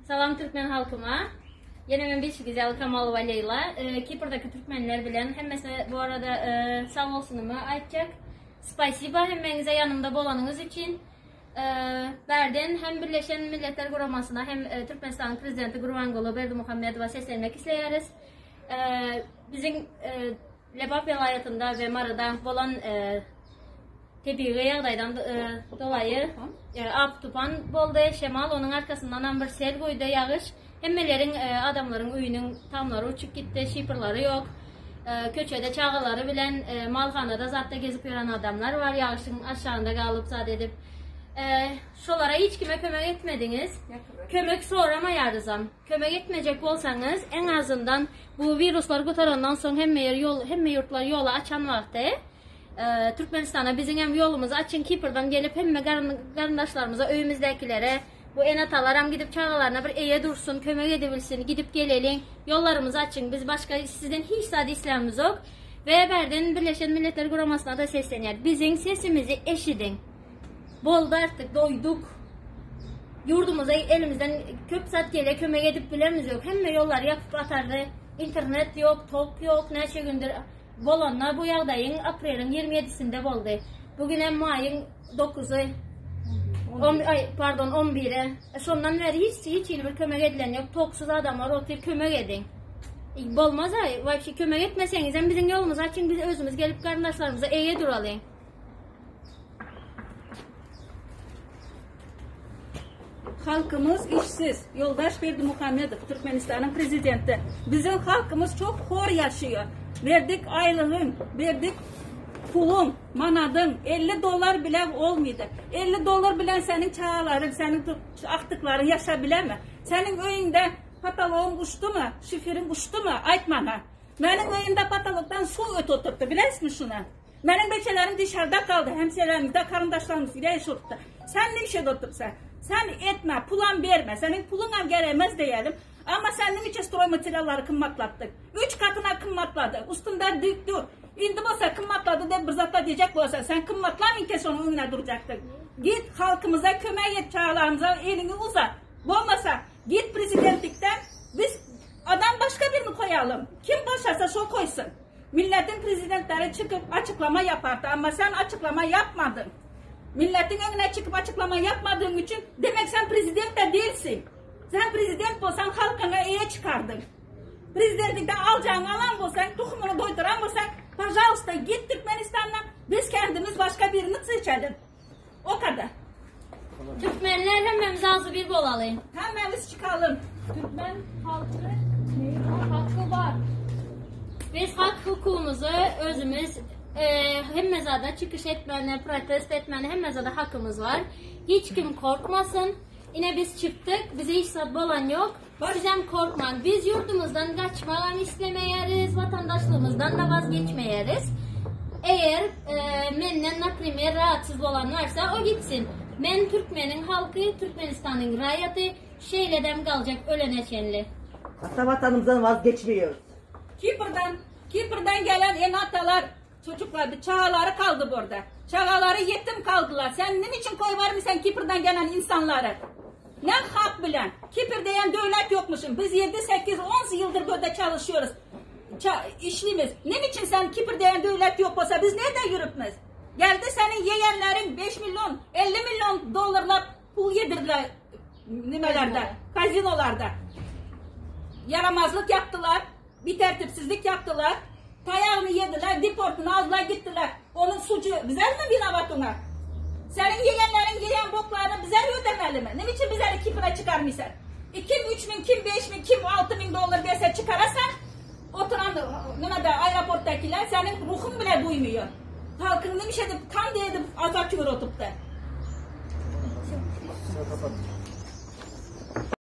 Salam Türkmen halkıma. Yine ben bir güzel Kamalova Leyla. Kipr'daki Türkmenler bilen hemmesine bu arada sağ olsunumu aytacak. Spasiba hemmenize yanımda bolanınız için. Berden hem Birleşen Milletler Kuraması'na hem Türkmenistan Prezidenti Gurbanguly Berdimuhamedova seslenmek isteyeriz. Bizim Lebap vilayetinde ve Marada bolan tebiği yağdaydan dolayı ap tupan boldu. Şemal onun arkasından bir sel koydu yağış. Hemmelerin adamların uyunun tamları uçup gitti, şipırları yok. Köçede çağıları bilen malhanada zaten gezip gören adamlar var. Yağışın aşağında kalıp zat edip. Şolara hiç kime kömek etmediniz. Kömek sorama yarızam. Kömek etmeyecek olsanız en azından bu virüsler kurtarandan sonra hem yurtlar yola açan vakti Türkmenistan'a bizim hem yolumuzu açın Kipr'dan gelip hem kardeşlerimize öyümüzdekilere bu enatalar gidip çağalarına bir eye dursun, kömek edebilsin, gidip gelelim, yollarımızı açın. Biz başka sizden hiç sade İslam'ımız yok. Ve Berden Birleşen Milletler Kuraması'na da sesleniyor. Bizim sesimizi eşidin. Boldu artık, doyduk. Yurdumuza elimizden köp saat gele kömek edip bilemiz yok. Hem yollar yapıp atardı. İnternet yok, tok yok, neçe gündür bolanlar bu yağdayın April'in 27'sinde boldu. Bugün hem ayın 9'u. 11'e. Sondan beri hiç bir kömek edilen yok. Toksuz adamlar oturup kömek edin. Bolmaz ay. Kömek etmeseniz hem bizim yolumuz açın biz özümüz gelip kardeşlerimize eye duralım. Halkımız işsiz. Yoldaş Berdimuhamedov, Türkmenistan'ın prezidenti. Bizim halkımız çok hor yaşıyor. Verdik aylığın, verdik pulun, manadın, 50 dolar bile olmaydı. 50 dolar bile senin çağaların, senin aktıkların yaşa bile mi? Senin öyünde pataloğun uçtu mu? Şifirin uçtu mu? Aytmana. Benim öyünde patologdan su öt oturttu. Bilesmi şunu? Benim beçelerim dışarıda kaldı. Hemşehrilerimiz de karındaşlarımız ile yaşırttı. Sen ne işe oturtsan? Sen etme, pulan verme. Senin puluna gelemez diyelim. Ama senin için stroy materyalları kımmatlattık. 3 katına kımmatladı. Üstünde dik dur. İndi olsa kımmatladı de bir zatla diyecek olsa sen kımmatlamayın ki sonra önüne duracaktın. Git halkımıza kömek et, çağlarımıza elini uzat. Olmasa git prezidentlikten biz adam başka birini koyalım. Kim başarsa şu koysun. Milletin prezidentleri çıkıp açıklama yapardı ama sen açıklama yapmadın. Milletin önüne çıkıp açıklama yapmadığın için demek sen prezident de değilsin. Sen prezident olsan halkına iyi çıkardın. Prezidentlikten alacağını alan olsan, tohumunu doyduran olsan, pajausta git Türkmenistan'dan biz kendimiz başka birini seçelim. O kadar. Türkmenler hemmemiz ağzı bir bolalım. Hemmemiz çıkalım. Türkmen hakkı var. Biz hak hukukumuzu özümüz hem mezada çıkış etmene, protesto etmene hem mezada hakkımız var. Hiç kim korkmasın. Yine biz çıktık. Bize hiç sabah olan yok. Sizden korkmayın. Biz yurdumuzdan kaçmadan istemeyeriz. Vatandaşlığımızdan da vazgeçmeyeriz. Eğer menden naprimer rahatsız olan varsa o gitsin. Men Türkmenin halkı, Türkmenistan'ın rayatı şeyleden kalacak ölene şenli. Hatta vatanımızdan vazgeçmiyoruz. Kipr'dan gelen enatalar, çocuklar, çağaları kaldı burada. Çağaları yetim kaldılar. Sen ne için koy var mı sen Kipr'dan gelen insanları? Ne hak bilen? Kipr diyen devlet yokmuşum. Biz 7, 8, 10 yıldır burada çalışıyoruz. İşlimiz. Ne için sen Kipr diyen devlet yok olsa biz nereden yürütmez? Geldi senin yeğenlerin 5 milyon, 50 milyon dolarla pul yedirdiler. Nimelerde? Kazinolarda. Yaramazlık yaptılar. Bir tertipsizlik yaptılar. Tayağını yediler, deportunu aldılar gittiler. Onun suçu bize mi binavat ona? Senin yeğenlerin yiyen boklarını bize ödemeli mi? Ne biçim bize Kipr'a çıkarmışsın? Kim 3 bin, kim 5 bin, kim 6 bin dolar verse çıkarırsan oturan aeroporttakiler senin ruhun bile duymuyor. Halkın ne bir şey kan diye azatıyor oturup da.